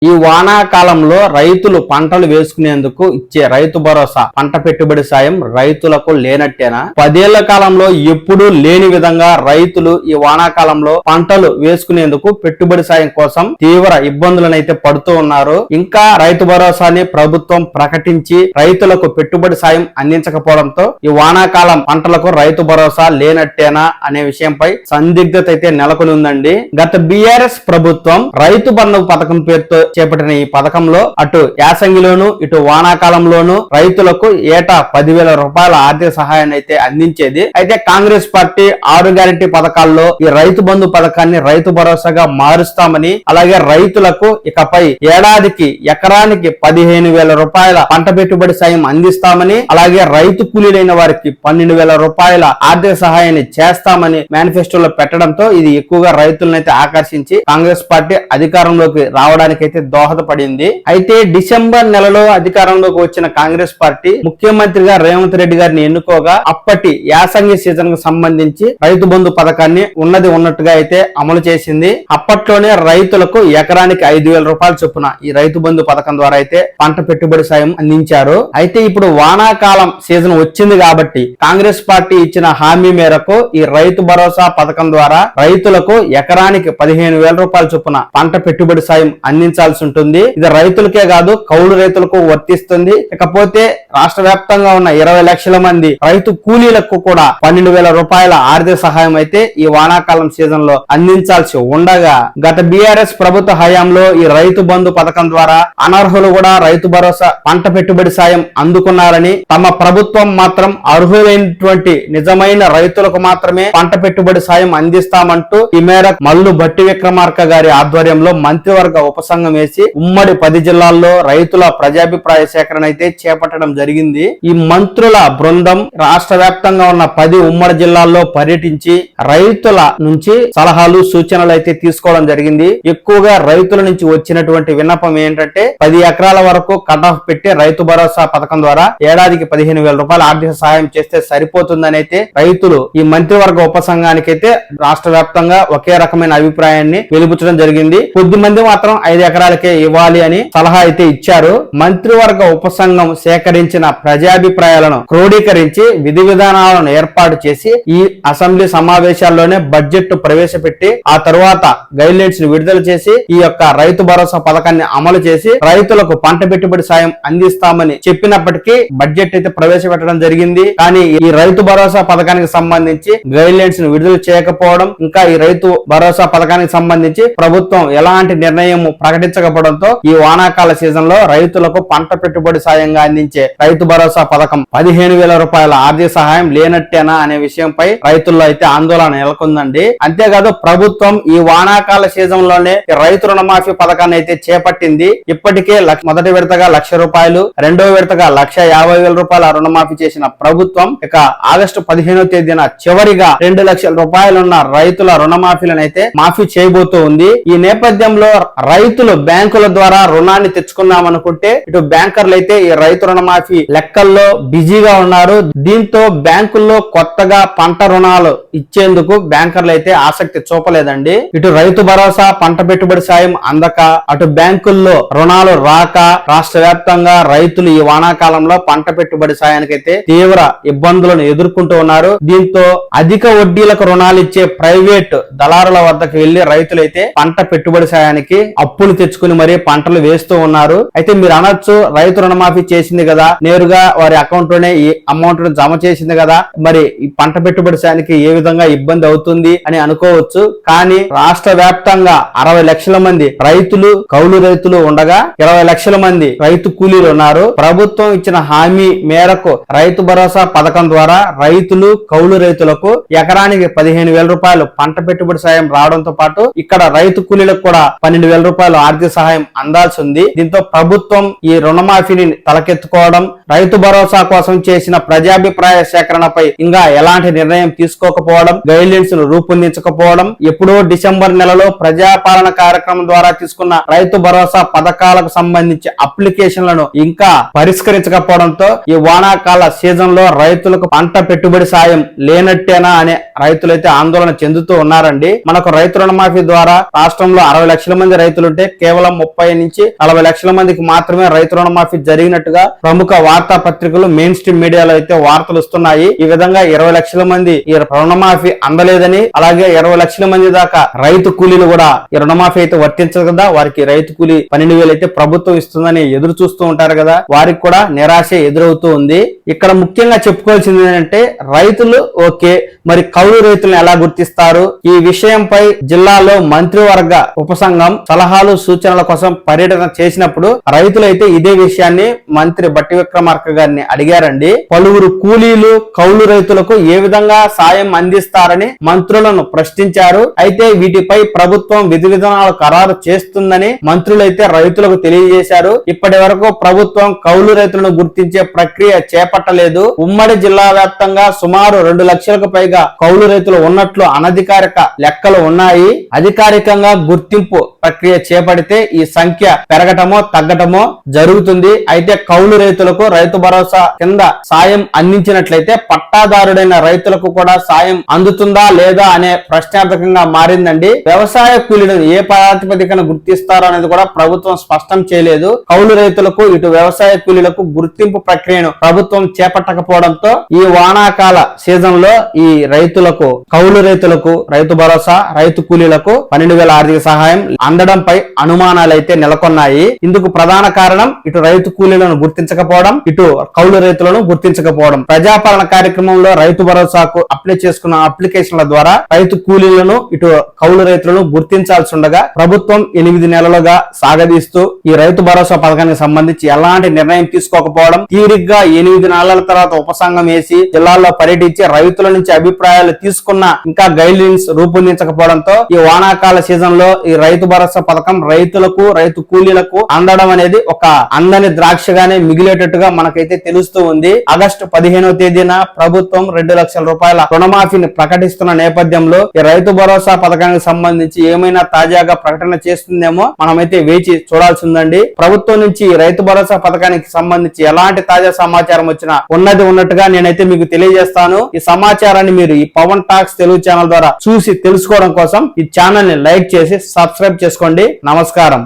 ఈ వానాకాలంలో రైతులు పంటలు వేసుకునేందుకు ఇచ్చే రైతు భరోసా పంట పెట్టుబడి సాయం రైతులకు లేనట్టేనా? 10 ఏళ్ల కాలంలో ఎప్పుడూ లేని విధంగా రైతులు ఈ వానాకాలంలో పంటలు వేసుకునేందుకు పెట్టుబడి సాయం కోసం తీవ్ర ఇబ్బందులనైతే పడుతూ ఉన్నారు. ఇంకా రైతు భరోసాని ప్రభుత్వం ప్రకటించి రైతులకు పెట్టుబడి సాయం అందించకపోవడంతో ఈ వానాకాలం పంటలకు రైతు భరోసా లేనట్టేనా అనే విషయంపై సందిగ్ధత అయితే నెలకొని ఉందండి. గత బీఆర్ఎస్ ప్రభుత్వం రైతు బంధు పథకం పేరుతో చేపట్టిన ఈ పథకంలో అటు యాసంగిలోను ఇటు వానాకాలంలోను రైతులకు ఏటా 10,000 రూపాయల ఆర్థిక సహాయాన్ని అయితే అందించేది. అయితే కాంగ్రెస్ పార్టీ 6 గ్యారెంటీ పథకాల్లో ఈ రైతు బంధు పథకాన్ని రైతు భరోసాగా మారుస్తామని, అలాగే రైతులకు ఇకపై ఏడాదికి ఎకరానికి 15,000 రూపాయల పంట పెట్టుబడి సాయం అందిస్తామని, అలాగే రైతు కూలీలైన వారికి 12,000 రూపాయల ఆర్థిక సహాయాన్ని చేస్తామని మేనిఫెస్టోలో పెట్టడంతో ఇది ఎక్కువగా రైతులనైతే ఆకర్షించి కాంగ్రెస్ పార్టీ అధికారంలోకి రావడానికైతే దోహదపడింది. అయితే డిసెంబర్ నెలలో అధికారంలోకి వచ్చిన కాంగ్రెస్ పార్టీ ముఖ్యమంత్రిగా రేవంత్ రెడ్డి గారిని ఎన్నుకోగా అప్పటి యాసంగి సీజన్ కు సంబంధించి రైతు బంధు పథకాన్ని ఉన్నట్టుగా అయితే అమలు చేసింది. అప్పట్లోనే రైతులకు ఎకరానికి 5,000 రూపాయల చొప్పున ఈ రైతు బంధు పథకం ద్వారా అయితే పంట పెట్టుబడి సాయం అందించారు. అయితే ఇప్పుడు వానాకాలం సీజన్ వచ్చింది కాబట్టి కాంగ్రెస్ పార్టీ ఇచ్చిన హామీ మేరకు ఈ రైతు భరోసా పథకం ద్వారా రైతులకు ఎకరానికి 15,000 రూపాయల చొప్పున పంట పెట్టుబడి సాయం అందించాల్సి ఉంటుంది. ఇది రైతులకే కాదు కౌలు రైతులకు వర్తిస్తుంది. ఇకపోతే రాష్ట్ర వ్యాప్తంగా ఉన్న 20 లక్షల మంది రైతు కూలీలకు కూడా 12,000 రూపాయల ఆర్థిక సహాయం అయితే ఈ వానాకాలం సీజన్ లో అందించాల్సి ఉండగా గత బీఆర్ఎస్ ప్రభుత్వ హయాంలో ఈ రైతు బంధు పథకం ద్వారా అనర్హులు కూడా రైతు భరోసా పంట పెట్టుబడి సాయం అందుకున్నారని, తమ ప్రభుత్వం మాత్రం అర్హులైనటువంటి నిజమైన రైతులకు మాత్రమే పంట పెట్టుబడి సాయం అందిస్తామంటూ ఈ మేరకు మల్లు భట్టి విక్రమార్క గారి ఆధ్వర్యంలో మంత్రివర్గ ఉపసంఘం వేసి ఉమ్మడి 10 జిల్లాల్లో రైతుల ప్రజాభిప్రాయ సేకరణ అయితే చేపట్టడం జరిగింది. ఈ మంత్రుల బృందం రాష్ట్ర వ్యాప్తంగా ఉన్న 10 ఉమ్మడి జిల్లాల్లో పర్యటించి రైతుల నుంచి సలహాలు సూచనలు అయితే తీసుకోవడం జరిగింది. ఎక్కువగా రైతుల నుంచి వచ్చినటువంటి విన్నపం ఏంటంటే 10 ఎకరాల వరకు కట్ ఆఫ్ పెట్టి రైతు భరోసా పథకం ద్వారా ఏడాదికి 15,000 రూపాయల ఆర్థిక సహాయం చేస్తే సరిపోతుందని అయితే రైతులు ఈ మంత్రివర్గ ఉపసంఘానికి అయితే రాష్ట్ర వ్యాప్తంగా ఒకే రకమైన అభిప్రాయాన్ని వెలుపుచ్చడం జరిగింది. కొద్ది మంది మాత్రం 5 ఎకరాలకే ఇవ్వాలి అని సలహా అయితే ఇచ్చారు. మంత్రివర్గ ఉపసంఘం సేకరించిన ప్రజాభిప్రాయాలను క్రోడీకరించి విధి విధానాలను ఏర్పాటు చేసి ఈ అసెంబ్లీ సమావేశాల్లోనే బడ్జెట్ ప్రవేశపెట్టి ఆ తరువాత గైడ్ లైన్స్ ని విడుదల చేసి ఈ యొక్క రైతు భరోసా పథకాన్ని అమలు చేసి రైతులకు పంట పెట్టుబడి సాయం అందిస్తామని చెప్పినప్పటికీ బడ్జెట్ అయితే ప్రవేశపెట్టడం జరిగింది. కానీ ఈ రైతు భరోసా పథకానికి సంబంధించి గైడ్ లైన్స్ ని విడుదల చేయకపోవడం, ఇంకా ఈ రైతు భరోసా పథకానికి సంబంధించి ప్రభుత్వం ఎలాంటి నిర్ణయం ప్రకటించకపోవడంతో ఈ వానాకాల సీజన్ లో రైతులకు పంట పెట్టుబడి సాయంగా అందించే రైతు భరోసా పథకం 15,000 రూపాయల ఆర్థిక సహాయం లేనట్టేనా అనే విషయంపై రైతుల్లో అయితే ఆందోళన నెలకొందండి. అంతేకాదు ప్రభుత్వం ఈ వానాకాల సీజన్ లోనే రైతు రుణమాఫీ పథకాన్ని అయితే చేపట్టింది. ఇప్పటికే మొదటి విడతగా 1,00,000 రూపాయలు, రెండవ విడతగా 1,50,000 రూపాయల రుణమాఫీ చేసిన ప్రభుత్వం ఇక ఆగస్టు 15వ తేదీన చివరిగా 2 లక్షల రూపాయలున్న రైతుల రుణమాఫీలను అయితే మాఫీ చేయబోతూ ఉంది. ఈ నేపథ్యంలో రైతులు బ్యాంకుల ద్వారా రుణాన్ని తెచ్చుకున్నామనుకుంటే ఇటు బ్యాంకర్లు అయితే ఈ రైతు రుణమాఫీ లెక్కల్లో బిజీగా ఉన్నారు. దీంతో బ్యాంకుల్లో కొత్తగా పంట రుణాలు ఇచ్చేందుకు బ్యాంకర్లు అయితే ఆసక్తి చూపలేదండి. ఇటు రైతు భరోసా పంట పెట్టుబడి సాయం అందక, అటు బ్యాంకుల్లో రుణాలు రాక రాష్ట్ర వ్యాప్తంగా రైతులు ఈ వానాకాలంలో పంట పెట్టుబడి సాయానికైతే తీవ్ర ఇబ్బందులను ఎదుర్కొంటూ ఉన్నారు. దీంతో అధిక వడ్డీలకు రుణాలు ఇచ్చే ప్రైవేట్ దళారుల వద్దకు వెళ్లి రైతులైతే పంట పెట్టుబడి సాయానికి అప్పులు తెచ్చుకుని మరీ పంటలు వేస్తూ ఉన్నారు. అయితే మీరు అనొచ్చు, రైతు రుణమాఫీ చేసింది కదా, నేరుగా వారి అకౌంట్ లోనే ఈ అమౌంట్ జమ చేసింది కదా, మరి ఈ పంట పెట్టుబడి సాయానికి ఏ విధంగా ఇబ్బంది అవుతుంది అని అనుకోవచ్చు. కానీ రాష్ట్ర వ్యాప్తంగా 60 లక్షల మంది రైతులు, కౌలు రైతులు ఉండగా 20 లక్షల మంది రైతు కూలీలు ఉన్నారు. ప్రభుత్వం ఇచ్చిన హామీ మేరకు రైతు భరోసా పథకం ద్వారా రైతులు, కౌలు రైతులకు ఎకరానికి 15,000 రూపాయలు పంట పెట్టుబడి సాయం రావడంతో పాటు ఇక్కడ రైతు కూలీలకు కూడా 12,000 రూపాయలు ఆర్థిక సహాయం అందాల్సి ఉంది. దీంతో ప్రభుత్వం ఈ రుణమాఫీని తలకెత్తుకోవడం, రైతు భరోసా కోసం చేసిన ప్రజాభిప్రాయ సేకరణపై ఇంకా ఎలాంటి నిర్ణయం తీసుకోకపోవడం, గైడ్ లైన్స్ ను రూపొందించకపోవడం, ఎప్పుడో డిసెంబర్ నెలలో ప్రజాపాలన కార్యక్రమం ద్వారా తీసుకున్న రైతు భరోసా పథకాలకు సంబంధించి అప్లికేషన్లను ఇంకా పరిష్కరించకపోవడంతో ఈ వానాకాల సీజన్ లో రైతులకు పంట పెట్టుబడి సాయం లేనట్టేనా అనే రైతులైతే ఆందోళన చెందుతూ ఉన్నారండి. మనకు రైతు రుణమాఫీ ద్వారా రాష్ట్రంలో 60 లక్షల మంది రైతులుంటే కేవలం కేవలం 30 నుంచి 40 లక్షల మందికి మాత్రమే రైతు రుణమాఫీ జరిగినట్టుగా ప్రముఖ వార్తా పత్రికలు మెయిన్ స్ట్రీమ్ మీడియాలో అయితే వార్తలు వస్తున్నాయి. ఈ విధంగా 20 లక్షల మంది ఈ రుణమాఫీ అందలేదని, అలాగే 20 లక్షల మంది దాకా రైతు కూలీలు కూడా ఈ రుణమాఫీ అయితే వర్తించదు కదా, వారికి రైతు కూలీ 12,000 అయితే ప్రభుత్వం ఇస్తుందని ఎదురు చూస్తూ ఉంటారు కదా, వారికి కూడా నిరాశ ఎదురవుతూ ఉంది. ఇక్కడ ముఖ్యంగా చెప్పుకోవాల్సింది ఏంటంటే రైతులు ఓకే, మరి కౌలు రైతులను ఎలా గుర్తిస్తారు? ఈ విషయంపై జిల్లాలో మంత్రివర్గ ఉపసంఘం సలహాలు సూచనల కోసం పర్యటన చేసినప్పుడు రైతులైతే ఇదే విషయాన్ని మంత్రి బట్టి విక్రమార్క గారిని అడిగారండి. పలువురు కూలీలు కౌలు రైతులకు ఏ విధంగా సాయం అందిస్తారని మంత్రులను ప్రశ్నించారు. అయితే వీటిపై ప్రభుత్వం విధి విధానాలు ఖరారు చేస్తుందని మంత్రులైతే రైతులకు తెలియజేశారు. ఇప్పటి వరకు ప్రభుత్వం కౌలు రైతులను గుర్తించే ప్రక్రియ చేపట్టలేదు. ఉమ్మడి జిల్లా వ్యాప్తంగా సుమారు 2 లక్షలకు పైగా కౌలు రైతులు ఉన్నట్లు అనధికారిక లెక్కలు ఉన్నాయి. అధికారికంగా గుర్తింపు ప్రక్రియ చేపడితే ఈ సంఖ్య పెరగటమో తగ్గటమో జరుగుతుంది. అయితే కౌలు రైతులకు రైతు భరోసా కింద సాయం అందించినట్లయితే పట్టాదారుడైన రైతులకు కూడా సాయం అందుతుందా లేదా అనే ప్రశ్నార్థకంగా మారిందండి. వ్యవసాయ కూలీలను ఏ ప్రాతిపదికన గుర్తిస్తారో అనేది కూడా ప్రభుత్వం స్పష్టం చేయలేదు. కౌలు రైతులకు ఇటు వ్యవసాయ కూలీలకు గుర్తింపు ప్రక్రియను ప్రభుత్వం చేపట్టకపోవడంతో ఈ వానాకాల సీజన్ లో ఈ రైతులకు కౌలు రైతులకు రైతు భరోసా, రైతు కూలీలకు 12,000 ఆర్థిక సహాయం అందడంపై అనుమానాలు అయితే నెలకొన్నాయి. ఇందుకు ప్రధాన కారణం ఇటు రైతు కూలీలను గుర్తించకపోవడం, ఇటు కౌలు రైతులను గుర్తించకపోవడం. ప్రజాపాలన కార్యక్రమంలో రైతు భరోసాకు అప్లై చేసుకున్న అప్లికేషన్ల ద్వారా రైతు కూలీలను ఇటు కౌలు రైతులను గుర్తించాల్సి ఉండగా ప్రభుత్వం 8 నెలలుగా సాగదీస్తూ ఈ రైతు భరోసా పథకానికి సంబంధించి ఎలాంటి నిర్ణయం తీసుకోకపోవడం, తీరిగ్గా 8 నెలల తర్వాత ఉపసంఘం వేసి జిల్లాల్లో పర్యటించి రైతుల నుంచి అభిప్రాయాలు తీసుకున్న ఇంకా గైడ్ లైన్స్ రూపొందించకపోవడంతో ఈ వానాకాల సీజన్ లో ఈ రైతు భరోసా పథకం రైతులకు రైతు కూలీలకు అందడం అనేది ఒక అందని ద్రాక్షగానే మిగిలేటట్టుగా మనకైతే తెలుస్తూ ఉంది. ఆగస్టు 15వ తేదీన ప్రభుత్వం 2 లక్షల రూపాయల రుణమాఫీని ప్రకటిస్తున్న నేపథ్యంలో ఈ రైతు భరోసా పథకానికి సంబంధించి ఏమైనా తాజాగా ప్రకటన చేస్తుందేమో మనమైతే వేచి చూడాల్సిందండి. ప్రభుత్వం నుంచి రైతు భరోసా పథకానికి సంబంధించి ఎలాంటి తాజా సమాచారం వచ్చినా ఉన్నది ఉన్నట్టుగా నేనైతే మీకు తెలియజేస్తాను. ఈ సమాచారాన్ని మీరు ఈ పవన్ టాక్స్ తెలుగు ఛానల్ ద్వారా చూసి తెలుసుకోవడం కోసం ఈ ఛానల్ ని లైక్ చేసి సబ్స్క్రైబ్ చేసుకోండి. నమస్కారం.